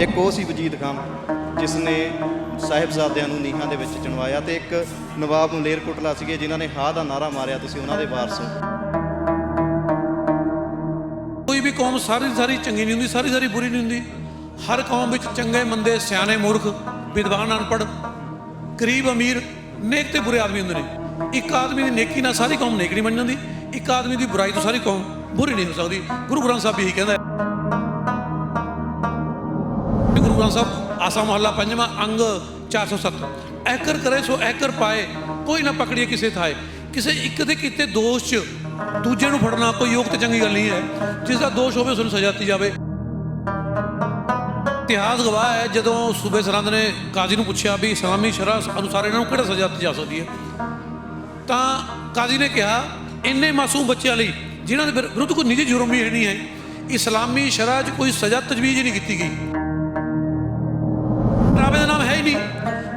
एक वो सी वजीद खान जिसने ਸਾਹਿਬਜ਼ਾਦਿਆਂ ਨੂੰ ਨੀਹਾਂ ਦੇ ਵਿੱਚ ਚਿਣਵਾਇਆ ਤੇ ਇੱਕ ਨਵਾਬ ਮਲੇਰਕੋਟਲਾ ਸੀਗੇ ਜਿਨ੍ਹਾਂ ਨੇ ਹਾਂ ਦਾ ਨਾਰਾ ਮਾਰਿਆ। ਤੁਸੀਂ ਉਹਨਾਂ ਦੇ ਵਾਰਸ ਹੋ। ਕੋਈ ਵੀ ਕੌਮ ਸਾਰੀ ਚੰਗੀ ਨਹੀਂ ਹੁੰਦੀ, ਸਾਰੀ ਬੁਰੀ ਨਹੀਂ ਹੁੰਦੀ। ਹਰ ਕੌਮ ਵਿੱਚ ਚੰਗੇ ਮੰਦੇ, ਸਿਆਣੇ ਮੂਰਖ, ਵਿਦਵਾਨ ਅਨਪੜ੍ਹ, ਗਰੀਬ ਅਮੀਰ, ਨੇਕ ਤੇ ਬੁਰੇ ਆਦਮੀ ਹੁੰਦੇ ਨੇ। ਇੱਕ ਆਦਮੀ ਦੀ ਨੇਕੀ ਨਾਲ ਸਾਰੀ ਕੌਮ ਨੇਕ ਨਹੀਂ ਬਣ ਜਾਂਦੀ, ਇੱਕ ਆਦਮੀ ਦੀ ਬੁਰਾਈ ਤੋਂ ਸਾਰੀ ਕੌਮ ਬੁਰੀ ਨਹੀਂ ਹੋ ਸਕਦੀ। ਗੁਰੂ ਗ੍ਰੰਥ ਸਾਹਿਬ ਇਹੀ ਕਹਿੰਦਾ। ਗੁਰੂ ਗ੍ਰੰਥ ਸਾਹਿਬ आसा मोहल्ला पंजवा अंग 407 ऐकर करे सो ऐकर पाए, कोई ना पकड़िए किसे थाए। किसी एक दे कीते दोष च दूजे नूं फड़ना कोई योग ते चंगी गल नहीं है। जिसका दोष होवे उस नूं सज़ा दित्ती जावे। इतिहास गवाह है जदों सूबे सरहंद ने काजी नूं पुछया भी इस्लामी शरह अनुसार इन्हां नूं किहड़ी सज़ा दित्ती जा सकदी है, तां काजी ने कहा इन्ने मासूम बच्चों लई जिन्हां दे विरुद्ध कोई निजी जुर्म ही नहीं है, इस्लामी शरह च कोई सज़ा तजवीज़ ही नहीं की गई। पहरावे का नाम है ही नहीं,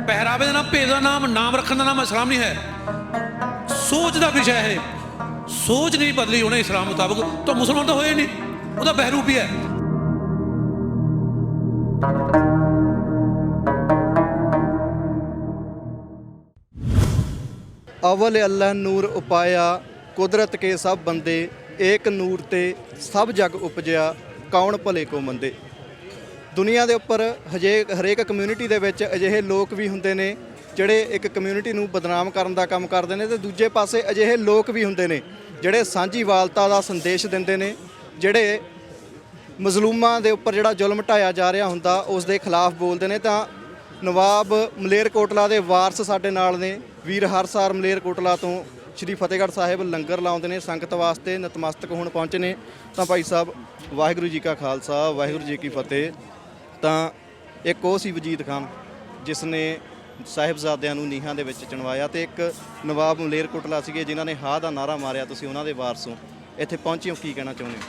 पहरावे का नाम, भेद का नाम रखने का नाम इस्लाम नहीं है। सोच का विषय है, सोच नहीं बदली उन्हें इस्लाम मुताबिक तो मुसलमान तो होए नहीं, वो बहरूपी है। अवल अल्लाह नूर उपाया कुदरत के सब बंदे, एक नूर ते सब जग उपजया कौन भले को मंदे। ਦੁਨੀਆ ਦੇ ਉੱਪਰ ਹਰੇਕ ਕਮਿਊਨਿਟੀ ਦੇ ਵਿੱਚ ਅਜਿਹੇ ਲੋਕ ਵੀ ਹੁੰਦੇ ਨੇ ਜਿਹੜੇ ਇੱਕ ਕਮਿਊਨਿਟੀ ਨੂੰ ਬਦਨਾਮ ਕਰਨ ਦਾ ਕੰਮ ਕਰਦੇ ਨੇ, ਤੇ ਦੂਜੇ ਪਾਸੇ ਅਜਿਹੇ ਲੋਕ ਵੀ ਹੁੰਦੇ ਨੇ ਜਿਹੜੇ ਸਾਂਝੀਵਾਲਤਾ ਦਾ ਸੰਦੇਸ਼ ਦਿੰਦੇ ਨੇ, ਜਿਹੜੇ ਮਜ਼ਲੂਮਾਂ ਦੇ ਉੱਪਰ ਜਿਹੜਾ ਜ਼ੁਲਮ ਢਾਇਆ ਜਾ ਰਿਹਾ ਹੁੰਦਾ ਉਸ ਦੇ ਖਿਲਾਫ ਬੋਲਦੇ ਨੇ। ਤਾਂ ਨਵਾਬ ਮਲੇਰਕੋਟਲਾ ਦੇ ਵਾਰਸ ਸਾਡੇ ਨਾਲ ਨੇ। ਵੀਰ ਹਰ ਸਾਲ ਮਲੇਰਕੋਟਲਾ ਤੋਂ ਸ਼੍ਰੀ ਫਤਿਹਗੜ੍ਹ ਸਾਹਿਬ ਲੰਗਰ ਲਾਉਂਦੇ ਨੇ ਸੰਗਤ ਵਾਸਤੇ, ਨਤਮਸਤਕ ਹੋਣ ਪਹੁੰਚੇ ਨੇ। ਤਾਂ ਭਾਈ ਸਾਹਿਬ ਵਾਹਿਗੁਰੂ ਜੀ ਕਾ ਖਾਲਸਾ ਵਾਹਿਗੁਰੂ ਜੀ ਕੀ ਫਤਿਹ। ਤਾਂ ਇੱਕ ਉਹ ਸੀ ਵਜੀਦ ਖਾਨ ਜਿਸਨੇ ਸਾਹਿਬਜ਼ਾਦਿਆਂ ਨੂੰ ਨੀਹਾਂ ਦੇ ਵਿੱਚ ਚਿਣਵਾਇਆ ਤੇ ਇੱਕ ਨਵਾਬ ਮਲੇਰਕੋਟਲਾ ਸੀਗੇ ਜਿਨ੍ਹਾਂ ਨੇ ਹਾਂ ਦਾ ਨਾਰਾ ਮਾਰਿਆ। ਤੁਸੀਂ ਉਹਨਾਂ ਦੇ ਵਾਰਸ ਹੋ, ਇੱਥੇ ਪਹੁੰਚੇ ਹੋ, ਕੀ ਕਹਿਣਾ ਚਾਹੁੰਦੇ ਹੋ?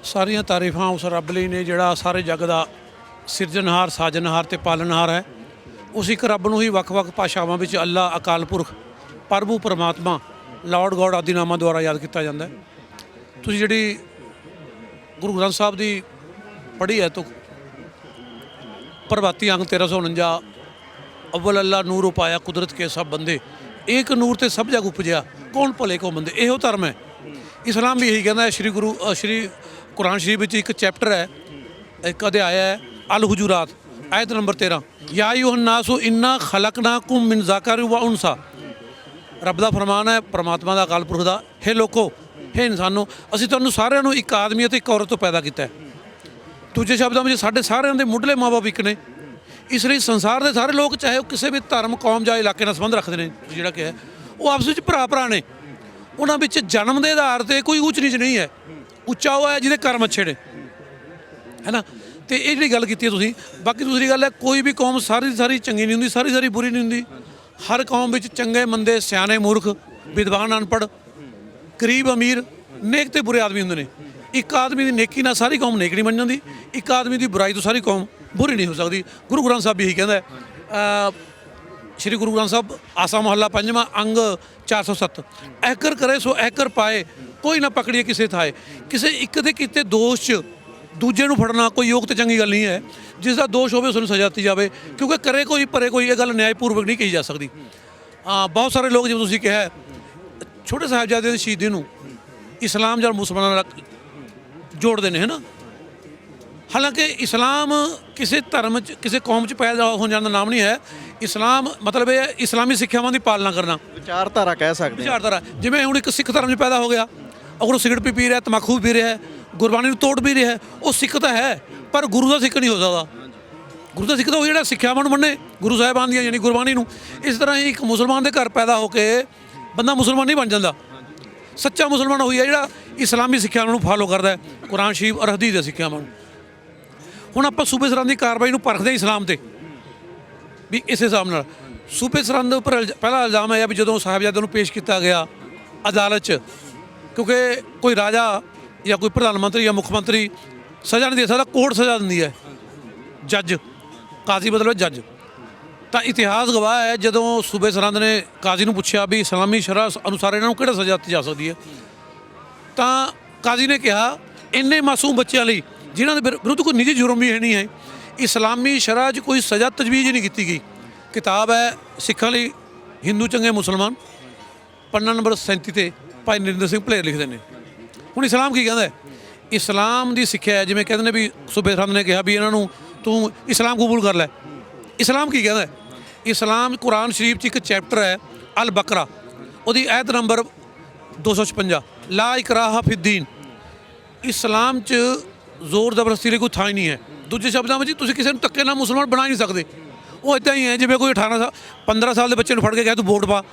ਸਾਰੀਆਂ ਤਾਰੀਫਾਂ ਉਸ ਰੱਬ ਲਈ ਨੇ ਜਿਹੜਾ ਸਾਰੇ ਜੱਗ ਦਾ ਸਿਰਜਣਹਾਰ, ਸਾਜਣਹਾਰ ਤੇ ਪਾਲਣਹਾਰ ਹੈ। ਉਸ ਇੱਕ ਰੱਬ ਨੂੰ ਹੀ ਵੱਖ-ਵੱਖ ਭਾਸ਼ਾਵਾਂ ਵਿੱਚ ਅੱਲਾ, ਅਕਾਲ ਪੁਰਖ, ਪ੍ਰਭੂ, ਪਰਮਾਤਮਾ, ਲਾਰਡ ਗੋਡ ਆਦਿ ਨਾਮਾਂ ਦੁਆਰਾ ਯਾਦ ਕੀਤਾ ਜਾਂਦਾ ਹੈ। ਤੁਸੀਂ ਜਿਹੜੀ ਗੁਰੂ ਗ੍ਰੰਥ ਸਾਹਿਬ ਦੀ ਪੜ੍ਹੀ ਹੈ ਤਾਂ प्रभाती अंग 1349 अव्वल अल्लाह नूर उपाया कुदरत के सब बंदे, एक नूर ते सब जग उपजया कौन भले को मंदे। इहो धर्म है। इस्लाम भी यही कहता है। श्री कुरान शरीफ में एक चैप्टर है, एक अध्याय है अल हुजूरात आयत नंबर 13, या अय्युहन्नासु इन्ना खलकनाकुम मिन ज़करिन व उनसा। रब का फरमान है, परमात्मा का, अकाल पुरख का, हे लोको, हे इंसानो, असीं तुहानूं सारिਆਂ ਨੂੰ एक आदमी ਅਤੇ एक औरत ਤੋਂ पैदा ਕੀਤਾ है। ਦੂਜੇ ਸ਼ਬਦਾਂ ਵਿੱਚ ਸਾਡੇ ਸਾਰਿਆਂ ਦੇ ਮੁੱਢਲੇ ਮਾਂ ਬਾਪ ਇੱਕ ਨੇ। ਇਸ ਲਈ ਸੰਸਾਰ ਦੇ ਸਾਰੇ ਲੋਕ ਚਾਹੇ ਉਹ ਕਿਸੇ ਵੀ ਧਰਮ, ਕੌਮ ਜਾਂ ਇਲਾਕੇ ਨਾਲ ਸੰਬੰਧ ਰੱਖਦੇ ਨੇ, ਜਿਹੜਾ ਕਿ ਹੈ ਉਹ ਆਪਸ ਵਿੱਚ ਭਰਾ ਨੇ। ਉਹਨਾਂ ਵਿੱਚ ਜਨਮ ਦੇ ਆਧਾਰ 'ਤੇ ਕੋਈ ਉੱਚ ਨੀਚ ਨਹੀਂ ਹੈ। ਉੱਚਾ ਉਹ ਹੈ ਜਿਹਦੇ ਕਰਮ ਅੱਛੇ ਨੇ, ਹੈ ਨਾ। ਅਤੇ ਇਹ ਜਿਹੜੀ ਗੱਲ ਕੀਤੀ ਹੈ ਤੁਸੀਂ। ਬਾਕੀ ਦੂਸਰੀ ਗੱਲ ਹੈ, ਕੋਈ ਵੀ ਕੌਮ ਸਾਰੀ ਚੰਗੀ ਨਹੀਂ ਹੁੰਦੀ, ਸਾਰੀ ਬੁਰੀ ਨਹੀਂ ਹੁੰਦੀ। ਹਰ ਕੌਮ ਵਿੱਚ ਚੰਗੇ ਮੰਦੇ, ਸਿਆਣੇ ਮੂਰਖ, ਵਿਦਵਾਨ ਅਨਪੜ੍ਹ, ਗਰੀਬ ਅਮੀਰ, ਨੇਕ ਤੇ ਬੁਰੇ ਆਦਮੀ ਹੁੰਦੇ ਨੇ। ਇੱਕ ਆਦਮੀ ਦੀ ਨੇਕੀ ਨਾਲ ਸਾਰੀ ਕੌਮ ਨੇਕ ਨਹੀਂ ਬਣ ਜਾਂਦੀ, ਇੱਕ ਆਦਮੀ ਦੀ ਬੁਰਾਈ ਤੋਂ ਸਾਰੀ ਕੌਮ ਬੁਰੀ ਨਹੀਂ ਹੋ ਸਕਦੀ। ਗੁਰੂ ਗ੍ਰੰਥ ਸਾਹਿਬ ਇਹੀ ਕਹਿੰਦਾ ਹੈ। ਸ਼੍ਰੀ ਗੁਰੂ ਗ੍ਰੰਥ ਸਾਹਿਬ ਆਸਾ ਮੁਹੱਲਾ ਪੰਜਵਾਂ ਅੰਗ 407 ऐकर करे सो ऐकर पाए, कोई ना पकड़िए किसे थाए। किसी एक दे कीते दोष च दूजे नूं फड़ना कोई योग ते चंगी गल नहीं है। जिसका दोष होवे उस नूं सज़ा दित्ती जावे, क्योंकि करे कोई परे कोई ये गल न्यायपूर्वक नहीं कही जा सकती। बहुत सारे लोग जिवें तुसीं कहा छोटे साहिबजादे दी शहीदी नूं इस्लाम जां मुसलमानां नाल जोड़ते हैं, है ना। हालांकि इस्लाम किसी धर्म च, किसी कौम च पैदा हो जाने का नाम नहीं है। इस्लाम मतलब ये इस्लामी सिक्ख्यावां की पालना करना, विचारधारा कह सकते हैं। विचारधारा जिवें हुण एक सिख धर्म च पैदा हो गया, अगर सिगरट भी पी रहा है, तंबाकू भी पी रहा है, गुरबाणी तोड़ भी रहा है, वो सिख तो है पर गुरु का सिख नहीं हो सकता। गुरु का सिख तो वो जो सिक्ख्यावां नूं मन्ने, गुरु साहिबान दी यानी गुरबाणी नूं। इस तरह ही एक मुसलमान के घर पैदा होकर बंदा मुसलमान नहीं बन जाता। सच्चा मुसलमान होई है ਜਿਹੜਾ इस्लामी ਸਿੱਖਿਆ ਨੂੰ ਫਾਲੋ ਕਰਦਾ ਹੈ, ਕੁਰਾਨ ਸ਼ਰੀਫ ਔਰ ਹਦੀਸ ਦੇ ਸਿੱਖਿਆਵਾਂ ਨੂੰ। ਹੁਣ ਆਪਾਂ ਸੂਬੇ ਸਰਹੰਦ ਦੀ ਕਾਰਵਾਈ ਨੂੰ ਪਰਖਦੇ ਹਾਂ ਇਸਲਾਮ 'ਤੇ ਵੀ ਇਸ ਹਿਸਾਬ ਨਾਲ। ਸੂਬੇ ਸਰਹੰਦ ਦੇ ਉੱਪਰ ਪਹਿਲਾ ਇਲਜ਼ਾਮ ਹੈ ਵੀ ਜਦੋਂ ਸਾਹਿਬਜ਼ਾਦਿਆਂ ਨੂੰ ਪੇਸ਼ ਕੀਤਾ ਗਿਆ ਅਦਾਲਤ 'ਚ, ਕਿਉਂਕਿ ਕੋਈ ਰਾਜਾ ਜਾਂ ਕੋਈ ਪ੍ਰਧਾਨ ਮੰਤਰੀ ਜਾਂ ਮੁੱਖ ਮੰਤਰੀ ਸਜ਼ਾ ਨਹੀਂ ਦੇ ਸਕਦਾ, ਕੋਰਟ ਸਜ਼ਾ ਦਿੰਦੀ ਹੈ, ਜੱਜ, ਕਾਜ਼ੀ ਮਤਲਬ ਜੱਜ। ਤਾਂ ਇਤਿਹਾਸ ਗਵਾਹ ਹੈ ਜਦੋਂ ਸੂਬੇ ਸਰਹੰਦ ਨੇ ਕਾਜ਼ੀ ਨੂੰ ਪੁੱਛਿਆ ਵੀ ਇਸਲਾਮੀ ਸ਼ਰਹ ਅਨੁਸਾਰ ਇਹਨਾਂ ਨੂੰ ਕਿਹੜਾ ਸਜ਼ਾ ਦਿੱਤੀ ਜਾ ਸਕਦੀ ਹੈ, ਤਾਂ ਕਾਜ਼ੀ ਨੇ ਕਿਹਾ ਇੰਨੇ ਮਾਸੂਮ ਬੱਚਿਆਂ ਲਈ ਜਿਨ੍ਹਾਂ ਦੇ ਵਿਰੁੱਧ ਕੋਈ ਨਿੱਜੀ ਜੁਰਮ ਵੀ ਹੈ ਨਹੀਂ ਹੈ, ਇਸਲਾਮੀ ਸ਼ਰਅ 'ਚ ਕੋਈ ਸਜ਼ਾ ਤਜਵੀਜ਼ ਨਹੀਂ ਕੀਤੀ ਗਈ। ਕਿਤਾਬ ਹੈ ਸਿੱਖਾਂ ਲਈ ਹਿੰਦੂ ਚੰਗੇ ਮੁਸਲਮਾਨ, ਪੰਨਾ ਨੰਬਰ 37 ਤੇ ਭਾਈ ਨਰਿੰਦਰ ਸਿੰਘ ਭਲੇਰ ਲਿਖਦੇ ਨੇ। ਹੁਣ ਇਸਲਾਮ ਕੀ ਕਹਿੰਦਾ ਹੈ? ਇਸਲਾਮ ਦੀ ਸਿੱਖਿਆ ਹੈ, ਜਿਵੇਂ ਕਹਿੰਦੇ ਨੇ ਵੀ ਸੂਬੇ ਸਰਹੰਦ ਨੇ ਕਿਹਾ ਵੀ ਇਹਨਾਂ ਨੂੰ ਤੂੰ ਇਸਲਾਮ ਕਬੂਲ ਕਰ ਲੈ। ਇਸਲਾਮ ਕੀ ਕਹਿੰਦਾ ਹੈ? ਇਸਲਾਮ ਕੁਰਾਨ ਸ਼ਰੀਫ 'ਚ ਇੱਕ ਚੈਪਟਰ ਹੈ ਅਲ ਬਕਰਾ, ਉਹਦੀ ਆਇਤ ਨੰਬਰ 256, ਲਾ ਇਕਰਾਹਾ ਫਿੱਦੀਨ। ਇਸਲਾਮ 'ਚ ਜ਼ੋਰ ਜ਼ਬਰਦਸਤੀ ਲਈ ਕੋਈ ਥਾਂ ਹੀ ਨਹੀਂ ਹੈ। ਦੂਜੇ ਸ਼ਬਦਾਂ ਵਿੱਚ ਤੁਸੀਂ ਕਿਸੇ ਨੂੰ ਧੱਕੇ ਨਾਲ ਮੁਸਲਮਾਨ ਬਣਾ ਹੀ ਨਹੀਂ ਸਕਦੇ। ਉਹ ਇੱਦਾਂ ਹੀ ਹੈ ਜਿਵੇਂ ਕੋਈ 15 ਸਾਲ ਦੇ ਬੱਚੇ ਨੂੰ ਫੜ ਕੇ ਕਹਿ ਤੂੰ ਵੋਟ ਪਾ,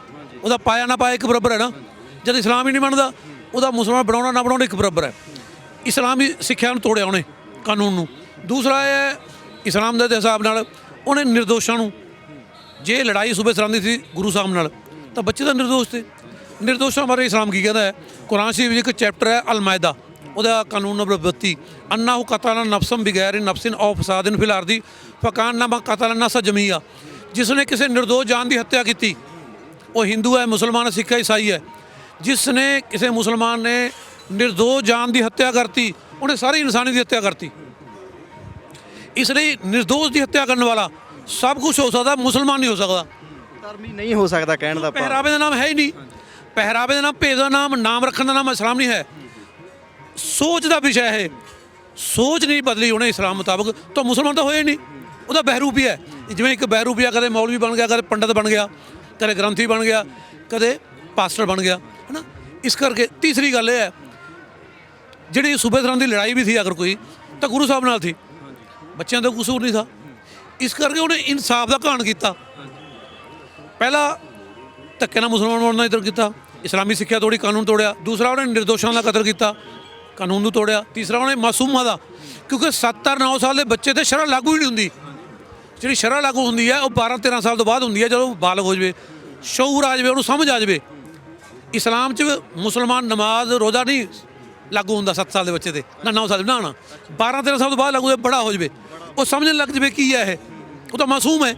ਉਹਦਾ ਪਾਇਆ ਨਾ ਪਾਇਆ ਇੱਕ ਬਰਾਬਰ ਹੈ ਨਾ। ਜਦ ਇਸਲਾਮ ਹੀ ਨਹੀਂ ਬਣਦਾ, ਉਹਦਾ ਮੁਸਲਮਾਨ ਬਣਾਉਣਾ ਨਾ ਬਣਾਉਣਾ ਇੱਕ ਬਰਾਬਰ ਹੈ। ਇਸਲਾਮੀ ਸਿੱਖਿਆ ਨੂੰ ਤੋੜਿਆ ਉਹਨੇ, ਕਾਨੂੰਨ ਨੂੰ। ਦੂਸਰਾ ਹੈ ਇਸਲਾਮ ਦੇ ਹਿਸਾਬ ਨਾਲ ਉਹਨੇ ਨਿਰਦੋਸ਼ਾਂ ਨੂੰ, ਜੇ ਲੜਾਈ ਸੂਬੇ ਸਰਹੰਦ ਦੀ ਸੀ ਗੁਰੂ ਸਾਹਿਬ ਨਾਲ, ਤਾਂ ਬੱਚੇ ਤਾਂ ਨਿਰਦੋਸ਼ ਤੇ। ਨਿਰਦੋਸ਼ਾਂ ਬਾਰੇ ਇਸਲਾਮ ਕੀ ਕਹਿੰਦਾ ਹੈ? ਕੁਰਾਨ ਸ਼ਰੀਫ ਵਿੱਚ ਇੱਕ ਚੈਪਟਰ ਹੈ ਅਲ ਮਾਇਦਾ, ਉਹਦਾ ਕਾਨੂੰਨ ਨੰਬਰ 32, ਅੰਨਾਹੁ ਕਤਲ ਨਫਸਨ ਬਿਗੈਰ ਨਫਸਿਨ ਔ ਫਸਾਦਿਨ ਫਿਲ ਅਰਦੀ ਫਕਾਨਮਾ ਕਤਲ ਨਸ ਜਮੀਆ। ਜਿਸ ਨੇ ਕਿਸੇ ਨਿਰਦੋਸ਼ ਜਾਨ ਦੀ ਹੱਤਿਆ ਕੀਤੀ, ਉਹ ਹਿੰਦੂ ਹੈ, ਮੁਸਲਮਾਨ ਹੈ, ਸਿੱਖ ਹੈ, ਈਸਾਈ ਹੈ। ਜਿਸ ਨੇ ਕਿਸੇ ਮੁਸਲਮਾਨ ਨੇ ਨਿਰਦੋਸ਼ ਜਾਨ ਦੀ ਹੱਤਿਆ ਕਰਤੀ, ਉਹਨੇ ਸਾਰੀ ਇਨਸਾਨੀ ਦੀ ਹੱਤਿਆ ਕਰਤੀ। ਇਸ ਲਈ ਨਿਰਦੋਸ਼ ਦੀ ਹੱਤਿਆ ਕਰਨ ਵਾਲਾ ਸਭ ਕੁਝ ਹੋ ਸਕਦਾ, ਮੁਸਲਮਾਨ ਨਹੀਂ ਹੋ ਸਕਦਾ। ਧਰਮੀ ਨਹੀਂ ਹੋ ਸਕਦਾ ਕਹਿਣ ਦਾ ਭਾਵ। ਪਹਿਰਾਵੇ ਦਾ ਨਾਮ ਹੈ ਹੀ ਨਹੀਂ। ਪਹਿਰਾਵੇ ਦਾ ਨਾਮ, ਭੇਦ ਦਾ ਨਾਮ ਰੱਖਣ ਦਾ ਨਾਮ ਇਸਲਾਮ ਨਹੀਂ ਹੈ। ਸੋਚ ਦਾ ਵਿਸ਼ਾ ਹੈ। ਸੋਚ ਨਹੀਂ ਬਦਲੀ ਉਹਨੇ ਇਸਲਾਮ ਮੁਤਾਬਕ ਤਾਂ ਮੁਸਲਮਾਨ ਤਾਂ ਹੋਏ ਨਹੀਂ। ਉਹਦਾ ਬਹਿਰੂਪੀ ਹੈ। ਜਿਵੇਂ ਇੱਕ ਬਹਿਰੂਪੀ ਆ, ਕਦੇ ਮੌਲਵੀ ਬਣ ਗਿਆ, ਕਦੇ ਪੰਡਤ ਬਣ ਗਿਆ, ਕਦੇ ਗ੍ਰੰਥੀ ਬਣ ਗਿਆ, ਕਦੇ ਪਾਸਟਰ ਬਣ ਗਿਆ, ਹੈ ਨਾ। ਇਸ ਕਰਕੇ ਤੀਸਰੀ ਗੱਲ ਇਹ ਹੈ, ਜਿਹੜੀ ਸੂਬੇ ਸਰਹੰਦ ਦੀ ਲੜਾਈ ਵੀ ਸੀ ਅਗਰ ਕੋਈ, ਤਾਂ ਗੁਰੂ ਸਾਹਿਬ ਨਾਲ ਸੀ, ਬੱਚਿਆਂ ਦਾ ਕਸੂਰ ਨਹੀਂ ਥਾ। ਇਸ ਕਰਕੇ ਉਹਨੇ ਇਨਸਾਫ ਦਾ ਘਾਣ ਕੀਤਾ। ਪਹਿਲਾ ਧੱਕੇ ਨਾਲ ਮੁਸਲਮਾਨ ਬਣਾਉਣ ਦਾ ਇੱਧਰ ਕੀਤਾ, ਇਸਲਾਮੀ ਸਿੱਖਿਆ ਤੋੜੀ, ਕਾਨੂੰਨ ਤੋੜਿਆ। ਦੂਸਰਾ ਉਹਨੇ ਨਿਰਦੋਸ਼ਾਂ ਦਾ ਕਤਲ ਕੀਤਾ, ਕਾਨੂੰਨ ਨੂੰ ਤੋੜਿਆ। ਤੀਸਰਾ ਉਹਨੇ ਮਾਸੂਮਾਂ ਦਾ, ਕਿਉਂਕਿ 7-9 ਸਾਲ ਦੇ ਬੱਚੇ ਤੇ ਸ਼ਰਅ ਲਾਗੂ ਹੀ ਨਹੀਂ ਹੁੰਦੀ। ਜਿਹੜੀ ਸ਼ਰਅ ਲਾਗੂ ਹੁੰਦੀ ਹੈ ਉਹ 12-13 ਸਾਲ ਤੋਂ ਬਾਅਦ ਹੁੰਦੀ ਹੈ, ਜਦੋਂ ਬਾਲਗ ਹੋ ਜਾਵੇ, ਸ਼ਊਰ ਆ ਜਾਵੇ, ਉਹਨੂੰ ਸਮਝ ਆ ਜਾਵੇ। ਇਸਲਾਮ 'ਚ ਮੁਸਲਮਾਨ ਨਮਾਜ਼ ਰੋਜ਼ਾ ਨਹੀਂ ਲਾਗੂ ਹੁੰਦਾ 7 ਸਾਲ ਦੇ ਬੱਚੇ ਤੇ, ਨਾ 9 ਸਾਲ, ਨਾ 12-13 ਸਾਲ ਤੋਂ ਬਾਅਦ ਲਾਗੂ ਬੜਾ ਹੋ ਜਾਵੇ, ਉਹ ਸਮਝਣ ਲੱਗ ਜਾਵੇ ਕੀ ਹੈ ਇਹ, ਉਹ ਤਾਂ ਮਾਸੂਮ ਹੈ।